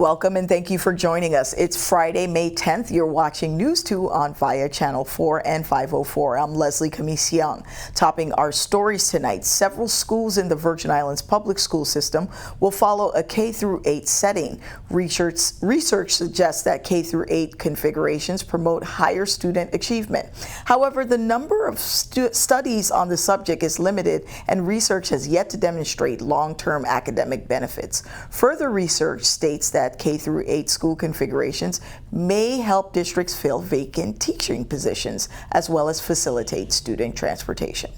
Welcome and thank you for joining us. It's Friday, May 10th. You're watching News 2 on via Channel 4 and 504. I'm Leslie Camise-Young. Topping our stories tonight, several schools in the Virgin Islands public school system will follow a K-8 setting. Research suggests that K-8 configurations promote higher student achievement. However, the number of studies on the subject is limited and research has yet to demonstrate long-term academic benefits. Further research states that K-8 school configurations may help districts fill vacant teaching positions as well as facilitate student transportation.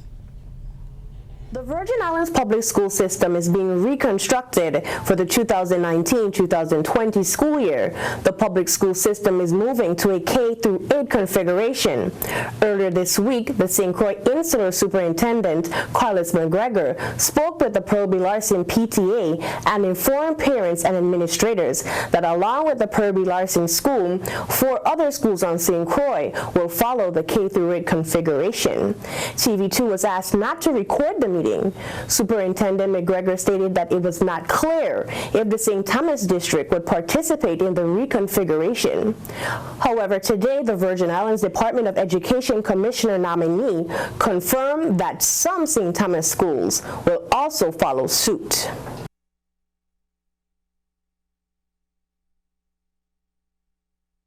The Virgin Islands public school system is being reconstructed for the 2019-2020 school year. The public school system is moving to a K-8 configuration. Earlier this week, the St. Croix Insular Superintendent, Carlos McGregor, spoke with the Purby-Larsen PTA and informed parents and administrators that along with the Purby-Larsen school, 4 other schools on St. Croix will follow the K-8 configuration. TV2 was asked not to record the meeting. Superintendent McGregor stated that it was not clear if the St. Thomas District would participate in the reconfiguration. However, today the Virgin Islands Department of Education Commissioner nominee confirmed that some St. Thomas schools will also follow suit.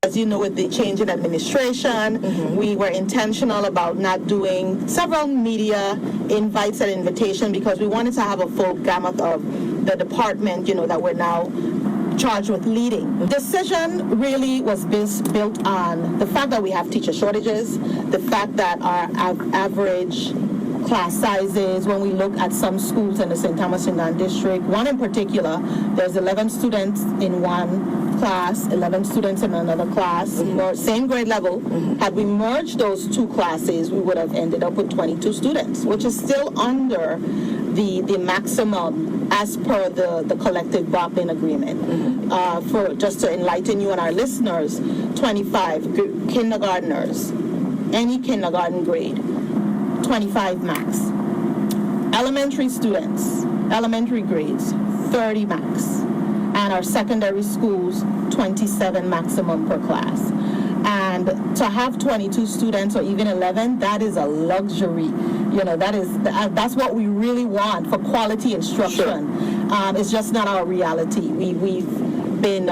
As you know, with the change in administration, we were intentional about not doing several media invites and invitation because we wanted to have a full gamut of the department, that we're now charged with leading. The decision really was built on the fact that we have teacher shortages, the fact that our average class sizes, when we look at some schools in the St. Thomas District, one in particular, there's 11 students in one class, 11 students in another class, same grade level. Had we merged those 2 classes, we would have ended up with 22 students, which is still under the maximum as per the collective bargaining agreement. For just to enlighten you and our listeners, 25 kindergartners, any kindergarten grade, 25 max. Elementary students, elementary grades, 30 max. And our secondary schools, 27 maximum per class. And to have 22 students or even 11, that is a luxury. That's what we really want for quality instruction. Sure. It's just not our reality. We've been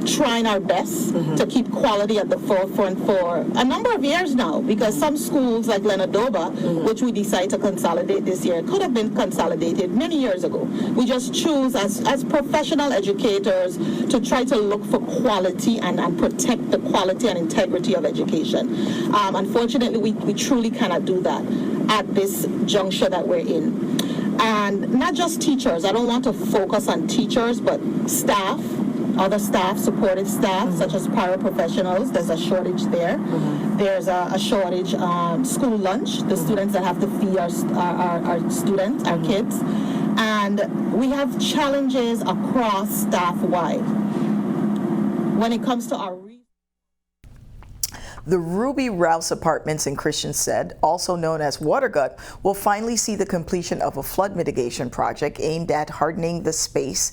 trying our best to keep quality at the forefront for a number of years now, because some schools like Lenadoba, which we decided to consolidate this year, could have been consolidated many years ago. We just choose as professional educators to try to look for quality and protect the quality and integrity of education. Unfortunately, we truly cannot do that at this juncture that we're in. And not just teachers. I don't want to focus on teachers, but staff, other staff, supportive staff, such as paraprofessionals. There's a shortage there. There's a shortage school lunch, the students that have to feed our students, our kids. And we have challenges across staff-wide. When it comes to our The Ruby Rouse Apartments in Christiansted, also known as Watergut, will finally see the completion of a flood mitigation project aimed at hardening the space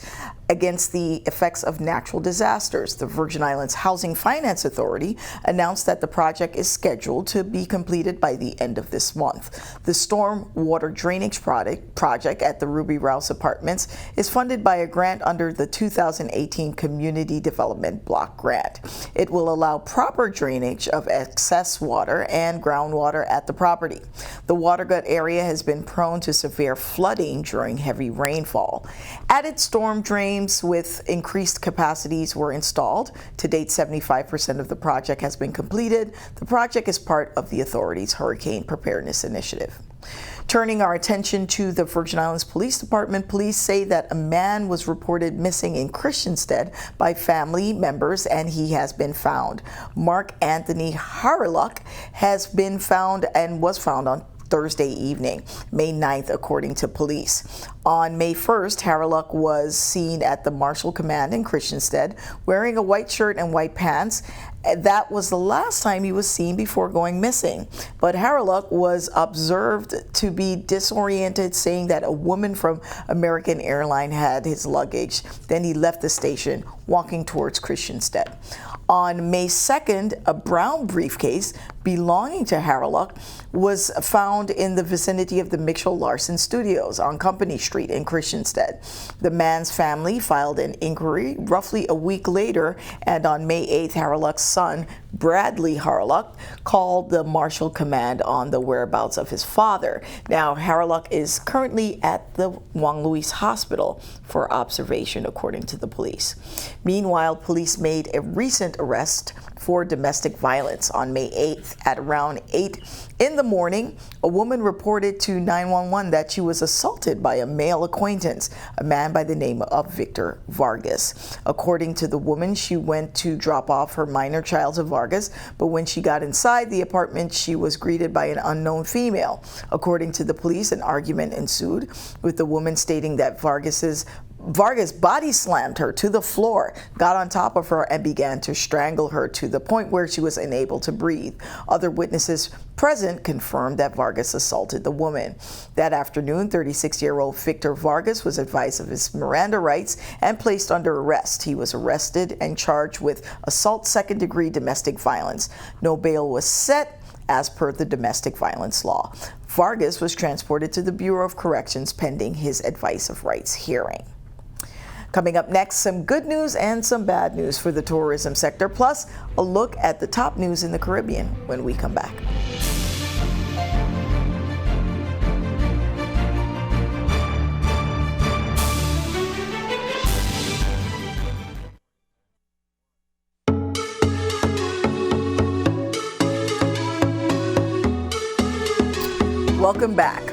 against the effects of natural disasters. The Virgin Islands Housing Finance Authority announced that the project is scheduled to be completed by the end of this month. The storm water drainage project at the Ruby Rouse Apartments is funded by a grant under the 2018 Community Development Block Grant. It will allow proper drainage of excess water and groundwater at the property. The Watergut area has been prone to severe flooding during heavy rainfall. Added storm drains with increased capacities were installed. To date, 75% of the project has been completed. The project is part of the authority's Hurricane Preparedness Initiative. Turning our attention to the Virgin Islands Police Department, police say that a man was reported missing in Christiansted by family members and he has been found. Mark Anthony Harlock has been found and was found on Thursday evening, May 9th, according to police. On May 1st, Harlock was seen at the Marshal Command in Christiansted wearing a white shirt and white pants That was the last time he was seen before going missing. But Harreluk was observed to be disoriented, saying that a woman from American Airlines had his luggage. Then he left the station, walking towards Christiansted. On May 2nd, a brown briefcase belonging to Harreluk was found in the vicinity of the Mitchell-Larsen Studios on Company Street in Christiansted. The man's family filed an inquiry roughly a week later, and on May 8th, Harreluk's son, Bradley Harreluk, called the Marshal Command on the whereabouts of his father. Now, Harreluk is currently at the Juan Luis Hospital for observation, according to the police. Meanwhile, police made a recent arrest for domestic violence on May 8th. At around 8 in the morning, a woman reported to 911 that she was assaulted by a male acquaintance, a man by the name of Victor Vargas. According to the woman, she went to drop off her minor child to Vargas, but when she got inside the apartment, she was greeted by an unknown female. According to the police, an argument ensued, with the woman stating that Vargas body slammed her to the floor, got on top of her, and began to strangle her to the point where she was unable to breathe. Other witnesses present confirmed that Vargas assaulted the woman. That afternoon, 36-year-old Victor Vargas was advised of his Miranda rights and placed under arrest. He was arrested and charged with assault second-degree domestic violence. No bail was set as per the domestic violence law. Vargas was transported to the Bureau of Corrections pending his advice of rights hearing. Coming up next, some good news and some bad news for the tourism sector, plus a look at the top news in the Caribbean when we come back. Welcome back.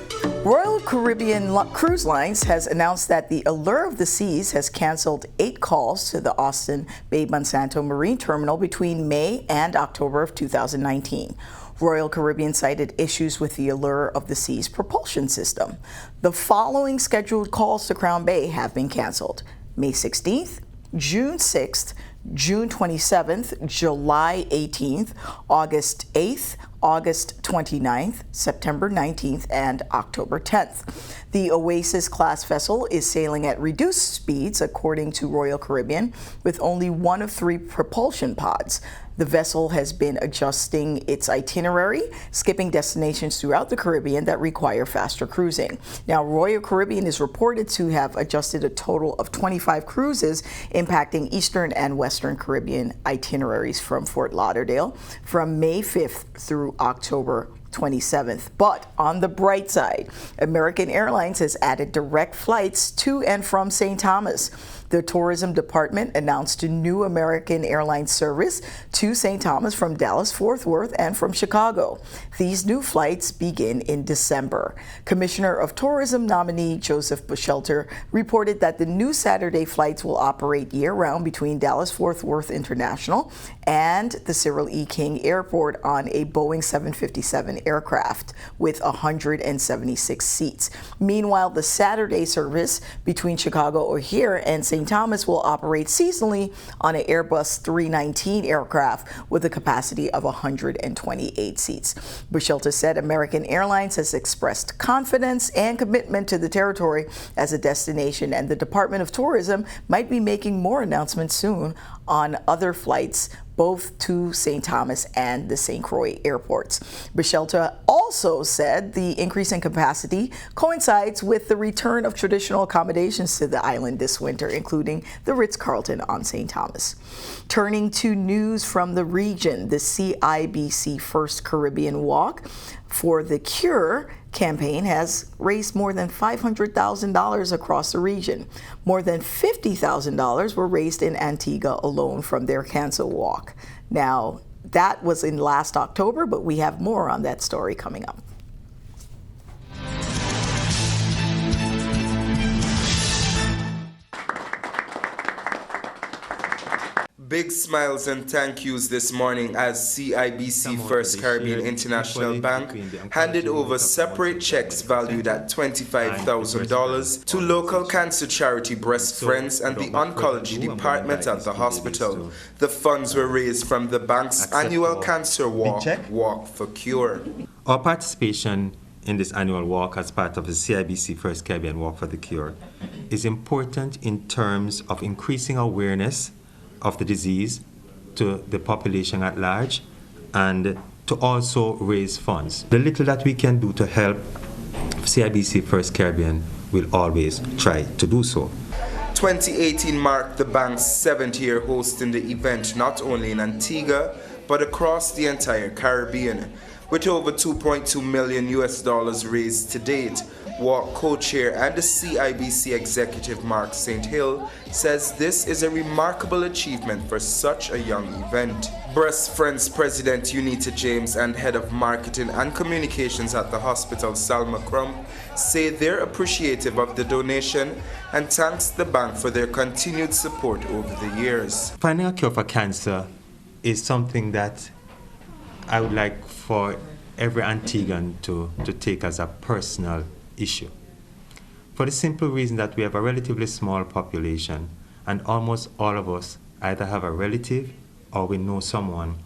Royal Caribbean Cruise Lines has announced that the Allure of the Seas has canceled 8 calls to the Austin Bay Monsanto Marine Terminal between May and October of 2019. Royal Caribbean cited issues with the Allure of the Seas propulsion system. The following scheduled calls to Crown Bay have been canceled: May 16th, June 6th, June 27th, July 18th, August 8th, August 29th, September 19th, and October 10th. The Oasis class vessel is sailing at reduced speeds, according to Royal Caribbean, with only 1 of 3 propulsion pods. The vessel has been adjusting its itinerary, skipping destinations throughout the Caribbean that require faster cruising. Now, Royal Caribbean is reported to have adjusted a total of 25 cruises, impacting Eastern and Western Caribbean itineraries from Fort Lauderdale from May 5th through October 27th. But on the bright side, American Airlines has added direct flights to and from St. Thomas. The tourism department announced a new American Airlines service to St. Thomas from Dallas-Fort Worth and from Chicago. These new flights begin in December. Commissioner of Tourism nominee Joseph Buchelter reported that the new Saturday flights will operate year-round between Dallas-Fort Worth International and the Cyril E. King Airport on a Boeing 757 aircraft with 176 seats. Meanwhile, the Saturday service between Chicago O'Hare and St. Thomas will operate seasonally on an Airbus 319 aircraft with a capacity of 128 seats. Buchelter said American Airlines has expressed confidence and commitment to the territory as a destination, and the Department of Tourism might be making more announcements soon on other flights both to St. Thomas and the St. Croix airports. Buchelter also said the increase in capacity coincides with the return of traditional accommodations to the island this winter, including the Ritz-Carlton on St. Thomas. Turning to news from the region, the CIBC First Caribbean Walk for the Cure campaign has raised more than $500,000 across the region. More than $50,000 were raised in Antigua alone from their cancel walk. Now, that was in last October, but we have more on that story coming up. Big smiles and thank yous this morning as CIBC First Caribbean International Bank handed over separate checks valued at $25,000 to local cancer charity Breast Friends and the oncology department at the hospital. The funds were raised from the bank's annual cancer walk, Walk for Cure. Our participation in this annual walk as part of the CIBC First Caribbean Walk for the Cure is important in terms of increasing awareness of the disease to the population at large and to also raise funds. The little that we can do to help CIBC First Caribbean will always try to do so. 2018 marked the bank's 7th year hosting the event not only in Antigua but across the entire Caribbean. With over $2.2 million raised to date, Walk co-chair and the CIBC executive Mark St. Hill says this is a remarkable achievement for such a young event. Breast Friends President Unita James and Head of Marketing and Communications at the hospital Salma Crump say they're appreciative of the donation and thanks the bank for their continued support over the years. Finding a cure for cancer is something that I would like for every Antiguan to take as a personal issue. For the simple reason that we have a relatively small population and almost all of us either have a relative or we know someone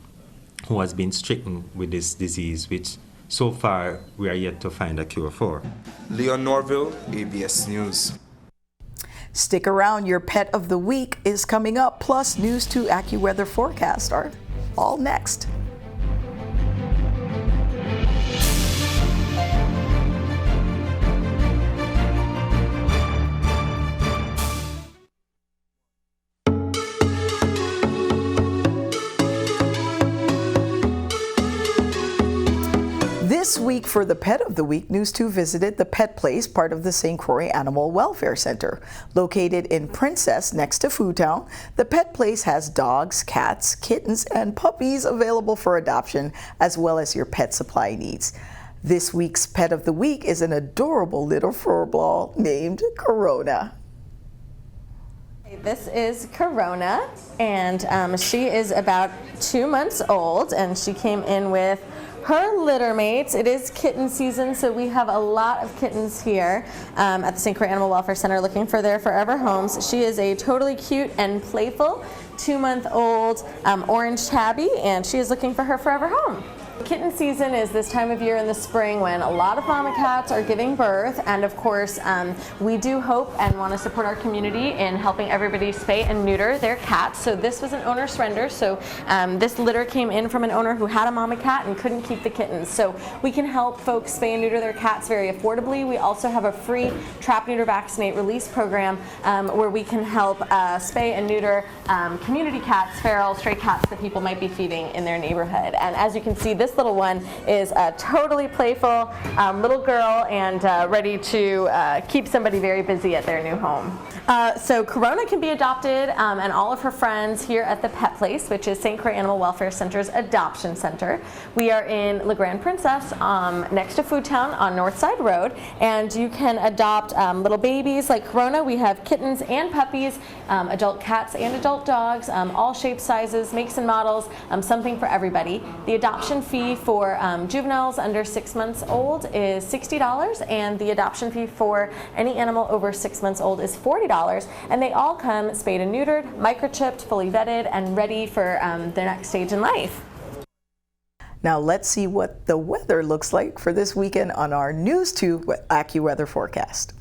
who has been stricken with this disease, which so far we are yet to find a cure for. Leon Norville, ABS News. Stick around, your pet of the week is coming up, plus News 2 AccuWeather forecast are all next. This week for the Pet of the Week, News 2 visited the Pet Place, part of the St. Croix Animal Welfare Center. Located in Princess next to Food Town, the Pet Place has dogs, cats, kittens, and puppies available for adoption, as well as your pet supply needs. This week's Pet of the Week is an adorable little fur ball named Corona. This is Corona, and she is about 2 months old, and she came in with her litter mates. It is kitten season, so we have a lot of kittens here at the St. Croix Animal Welfare Center looking for their forever homes. She is a totally cute and playful 2-month-old orange tabby, and she is looking for her forever home. Kitten season is this time of year in the spring when a lot of mama cats are giving birth, and of course we do hope and want to support our community in helping everybody spay and neuter their cats. So this was an owner surrender, so this litter came in from an owner who had a mama cat and couldn't keep the kittens. So we can help folks spay and neuter their cats very affordably. We also have a free trap, neuter, vaccinate, release program where we can help spay and neuter community cats, feral, stray cats that people might be feeding in their neighborhood. And as you can see, this little one is a totally playful little girl and ready to keep somebody very busy at their new home. So Corona can be adopted and all of her friends here at the Pet Place, which is St. Croix Animal Welfare Center's adoption center. We are in La Grande Princess next to Food Town on Northside Road, and you can adopt little babies like Corona. We have kittens and puppies, adult cats and adult dogs, all shapes, sizes, makes and models, something for everybody. The adoption fee for juveniles under 6 months old is $60, and the adoption fee for any animal over 6 months old is $40. And they all come spayed and neutered, microchipped, fully vetted, and ready for their next stage in life. Now let's see what the weather looks like for this weekend on our News 2 AccuWeather forecast.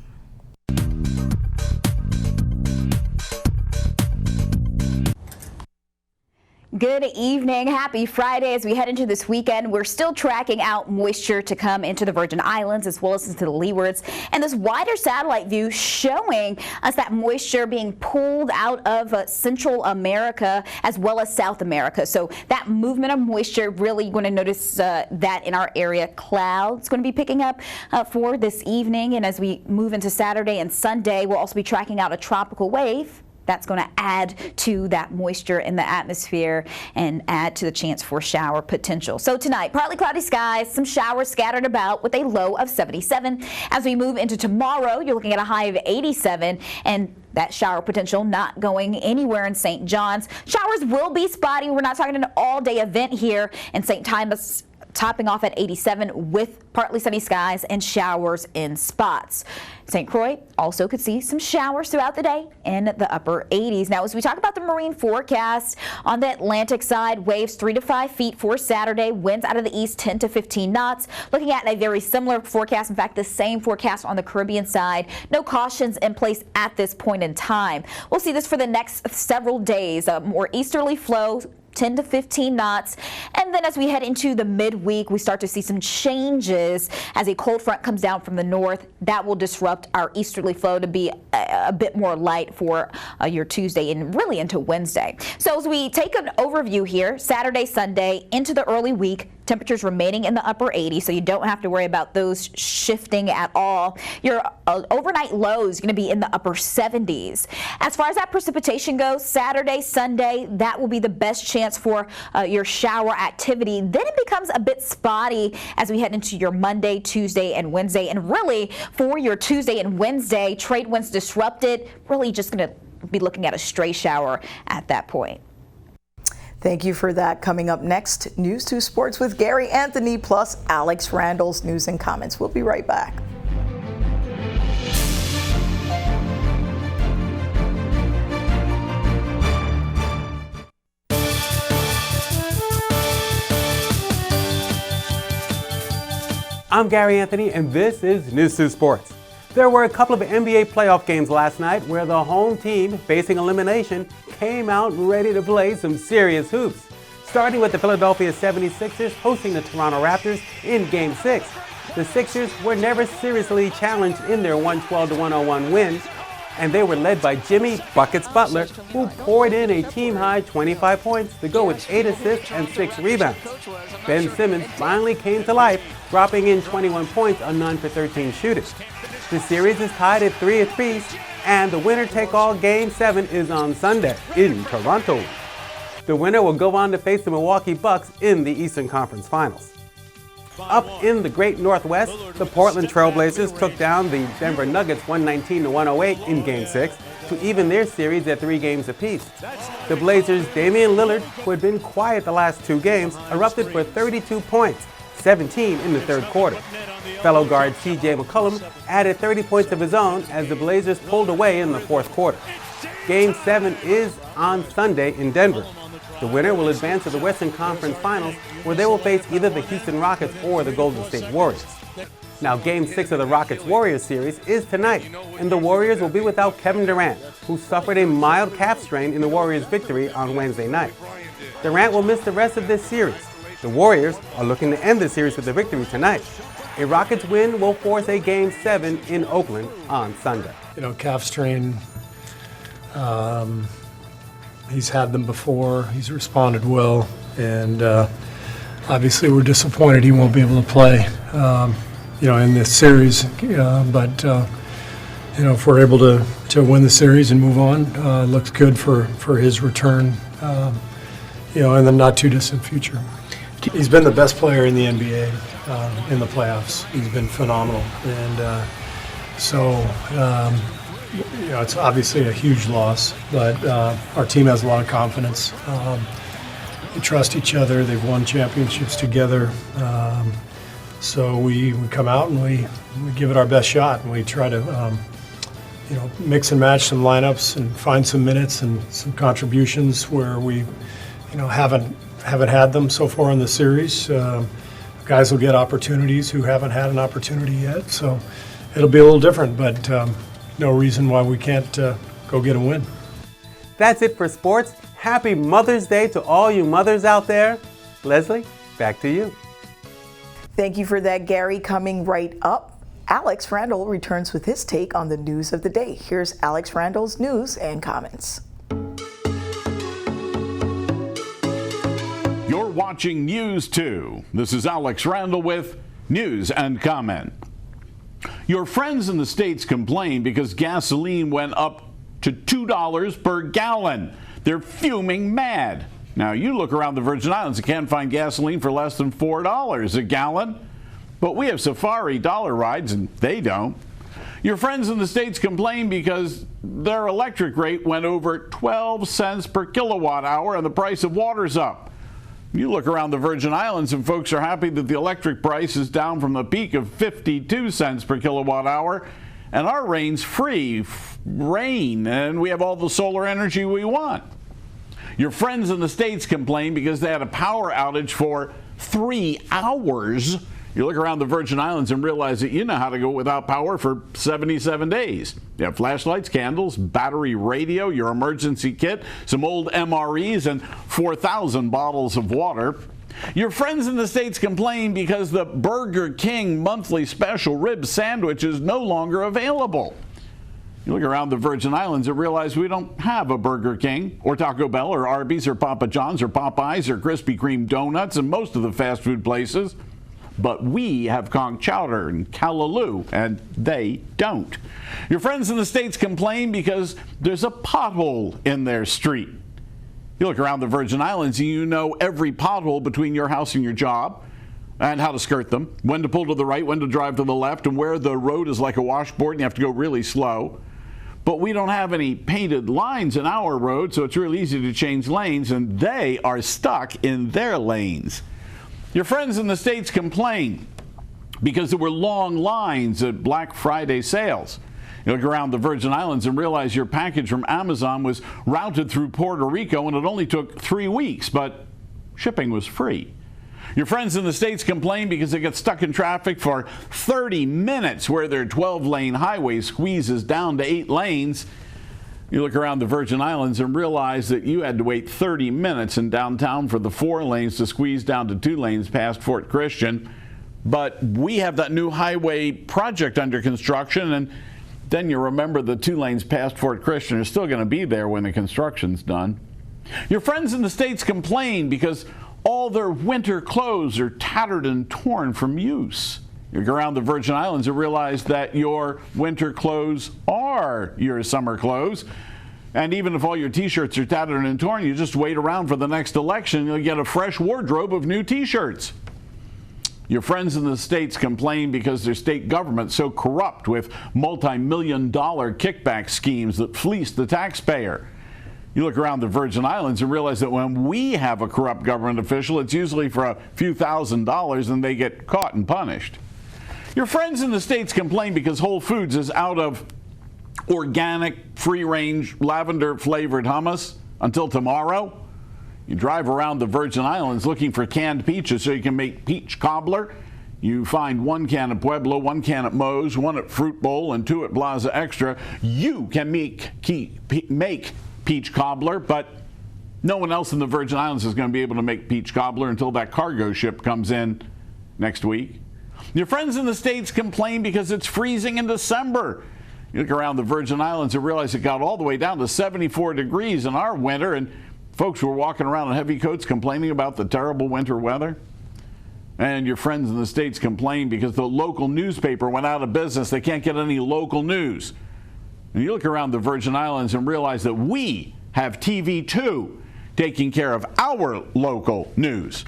Good evening. Happy Friday. As we head into this weekend, we're still tracking out moisture to come into the Virgin Islands as well as into the leewards. And this wider satellite view showing us that moisture being pulled out of Central America as well as South America. So that movement of moisture, really going to notice that in our area. Clouds going to be picking up for this evening. And as we move into Saturday and Sunday, we'll also be tracking out a tropical wave. That's going to add to that moisture in the atmosphere and add to the chance for shower potential. So tonight, partly cloudy skies, some showers scattered about with a low of 77. As we move into tomorrow, you're looking at a high of 87, and That shower potential not going anywhere in St. John's. Showers will be spotty. We're not talking an all-day event here in St. Thomas, topping off at 87 with partly sunny skies and showers in spots. St. Croix also could see some showers throughout the day in the upper 80s. Now, as we talk about the marine forecast, on the Atlantic side, waves 3 to 5 feet for Saturday, winds out of the east 10 to 15 knots. Looking at a very similar forecast, in fact, the same forecast on the Caribbean side. No cautions in place at this point in time. We'll see this for the next several days. A more easterly flow, 10 to 15 knots. And then as we head into the midweek, we start to see some changes as a cold front comes down from the north. That will disrupt our easterly flow to be a bit more light for your Tuesday and really into Wednesday. So as we take an overview here, Saturday, Sunday, into the early week, temperatures remaining in the upper 80s, so you don't have to worry about those shifting at all. Your overnight low is going to be in the upper 70s. As far as that precipitation goes, Saturday, Sunday, that will be the best chance for your shower activity. Then it becomes a bit spotty as we head into your Monday, Tuesday, and Wednesday. And really, for your Tuesday and Wednesday, trade winds disrupted, really just going to be looking at a stray shower at that point. Thank you for that. Coming up next, News 2 Sports with Garry Anthony plus Alex Randall's news and comments. We'll be right back. I'm Garry Anthony, and this is News 2 Sports. There were a couple of NBA playoff games last night where the home team, facing elimination, came out ready to play some serious hoops. Starting with the Philadelphia 76ers hosting the Toronto Raptors in Game 6. The Sixers were never seriously challenged in their 112-101 win, and they were led by Jimmy Buckets Butler, who poured in a team-high 25 points to go with 8 assists and 6 rebounds. Ben Simmons finally came to life, dropping in 21 points on 9 for 13 shooting. The series is tied at 3 apiece, and the winner-take-all Game 7 is on Sunday in Toronto. The winner will go on to face the Milwaukee Bucks in the Eastern Conference Finals. Up in the Great Northwest, the Portland Trail Blazers took down the Denver Nuggets 119-108 in Game 6 to even their series at 3 games apiece. The Blazers' Damian Lillard, who had been quiet the last 2 games, erupted for 32 points, 17 in the third quarter. Fellow guard C.J. McCollum added 30 points of his own as the Blazers pulled away in the fourth quarter. Game 7 is on Sunday in Denver. The winner will advance to the Western Conference Finals, where they will face either the Houston Rockets or the Golden State Warriors. Now, Game 6 of the Rockets-Warriors series is tonight, and the Warriors will be without Kevin Durant, who suffered a mild calf strain in the Warriors' victory on Wednesday night. Durant will miss the rest of this series. The Warriors are looking to end the series with a victory tonight. A Rockets win will force a Game 7 in Oakland on Sunday. Calf strain, he's had them before. He's responded well, and obviously we're disappointed he won't be able to play, in this series. But if we're able to win the series and move on, it looks good for his return, in the not too distant future. He's been the best player in the NBA in the playoffs. He's been phenomenal, and it's obviously a huge loss, but our team has a lot of confidence. We trust each other. They've won championships together. So we come out and we give it our best shot, and we try to mix and match some lineups and find some minutes and some contributions where we haven't had them so far in the series. Guys will get opportunities who haven't had an opportunity yet, so it'll be a little different, but no reason why we can't go get a win. That's it for sports. Happy Mother's Day to all you mothers out there. Leslie, back to you. Thank you for that, Garry. Coming right up, Alex Randall returns with his take on the news of the day. Here's Alex Randall's news and comments. You're watching News 2. This is Alex Randall with News and Comment. Your friends in the States complain because gasoline went up to $2 per gallon. They're fuming mad. Now, you look around the Virgin Islands and can't find gasoline for less than $4 a gallon. But we have safari dollar rides and they don't. Your friends in the States complain because their electric rate went over 12 cents per kilowatt hour and the price of water's up. You look around the Virgin Islands and folks are happy that the electric price is down from the peak of 52 cents per kilowatt hour, and our rain's free rain, and we have all the solar energy we want. Your friends in the States complain because they had a power outage for 3 hours. You look around the Virgin Islands and realize that you know how to go without power for 77 days. You have flashlights, candles, battery radio, your emergency kit, some old MREs, and 4,000 bottles of water. Your friends in the States complain because the Burger King monthly special rib sandwich is no longer available. You look around the Virgin Islands and realize we don't have a Burger King or Taco Bell or Arby's or Papa John's or Popeyes or Krispy Kreme donuts and most of the fast food places. But we have conch chowder and callaloo, and they don't. Your friends in the States complain because there's a pothole in their street. You look around the Virgin Islands and you know every pothole between your house and your job, and how to skirt them, when to pull to the right, when to drive to the left, and where the road is like a washboard and you have to go really slow. But we don't have any painted lines in our road, so it's really easy to change lanes, and they are stuck in their lanes. Your friends in the States complain because there were long lines at Black Friday sales. You look around the Virgin Islands and realize your package from Amazon was routed through Puerto Rico and it only took 3 weeks, but shipping was free. Your friends in the States complain because they get stuck in traffic for 30 minutes where their 12-lane highway squeezes down to 8 lanes. You look around the Virgin Islands and realize that you had to wait 30 minutes in downtown for the 4 lanes to squeeze down to 2 lanes past Fort Christian. But we have that new highway project under construction, and then you remember the 2 lanes past Fort Christian are still going to be there when the construction's done. Your friends in the States complain because all their winter clothes are tattered and torn from use. You go around the Virgin Islands and realize that your winter clothes are your summer clothes. And even if all your t-shirts are tattered and torn, you just wait around for the next election, you'll get a fresh wardrobe of new t-shirts. Your friends in the States complain because their state government's so corrupt with multi-million-dollar kickback schemes that fleece the taxpayer. You look around the Virgin Islands and realize that when we have a corrupt government official, it's usually for a few $1,000s and they get caught and punished. Your friends in the States complain because Whole Foods is out of organic, free-range, lavender-flavored hummus until tomorrow. You drive around the Virgin Islands looking for canned peaches so you can make peach cobbler. You find 1 can at Pueblo, 1 can at Moe's, 1 at Fruit Bowl, and 2 at Plaza Extra. You can make peach cobbler, but no one else in the Virgin Islands is going to be able to make peach cobbler until that cargo ship comes in next week. Your friends in the States complain because it's freezing in December. You look around the Virgin Islands and realize it got all the way down to 74 degrees in our winter, and folks were walking around in heavy coats complaining about the terrible winter weather. And your friends in the States complain because the local newspaper went out of business. They can't get any local news. And you look around the Virgin Islands and realize that we have TV2 taking care of our local news.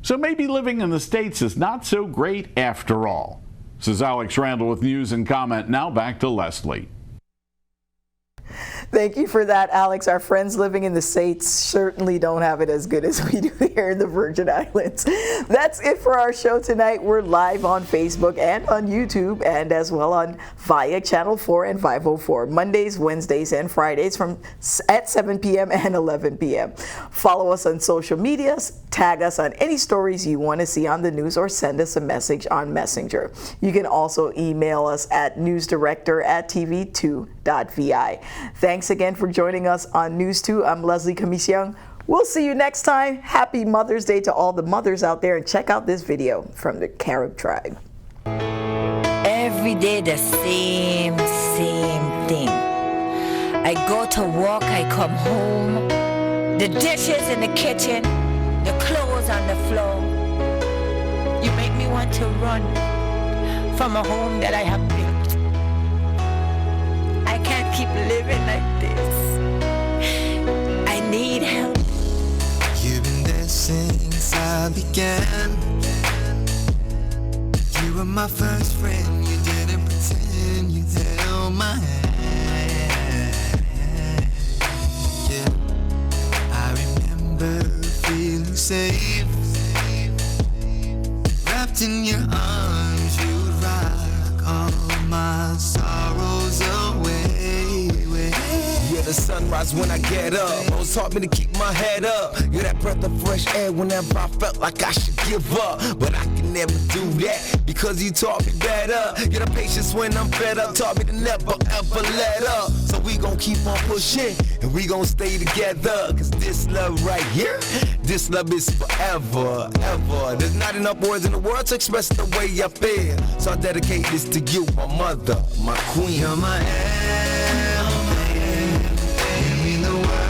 So maybe living in the States is not so great after all. This is Alex Randall with News and Comment. Now back to Leslie. Thank you for that, Alex. Our friends living in the States certainly don't have it as good as we do here in the Virgin Islands. That's it for our show tonight. We're live on Facebook and on YouTube, and as well on via Channel 4 and 504, Mondays, Wednesdays, and Fridays at 7 p.m. and 11 p.m. Follow us on social media, tag us on any stories you want to see on the news, or send us a message on Messenger. You can also email us at newsdirector@tv2.vi. Thanks again for joining us on News 2. I'm Leslie Comisiong. We'll see you next time. Happy Mother's Day to all the mothers out there, and check out this video from the Carib tribe. Every day the same thing. I go to work, I come home, the dishes in the kitchen, the clothes on the floor. You make me want to run from a home that I have built. I can't keep living like this. I need help. You've been there since I began. You were my first friend, you didn't pretend. when you held my hand. Yeah, I remember feeling safe, wrapped in your arms. You'd rock all my sorrows away. Yeah, the sunrise when I get up. Always taught me to keep my head up. You're that breath of fresh air whenever I felt like I should give up. But I can never do that because you taught me better. You're the patience when I'm fed up. Taught me to never ever let up. So we gon' keep on pushing and we gon' stay together. Cause this love right here, this love is forever, ever. There's not enough words in the world to express the way I feel. So I dedicate this to you, my mother, my queen. You're my everything in the world.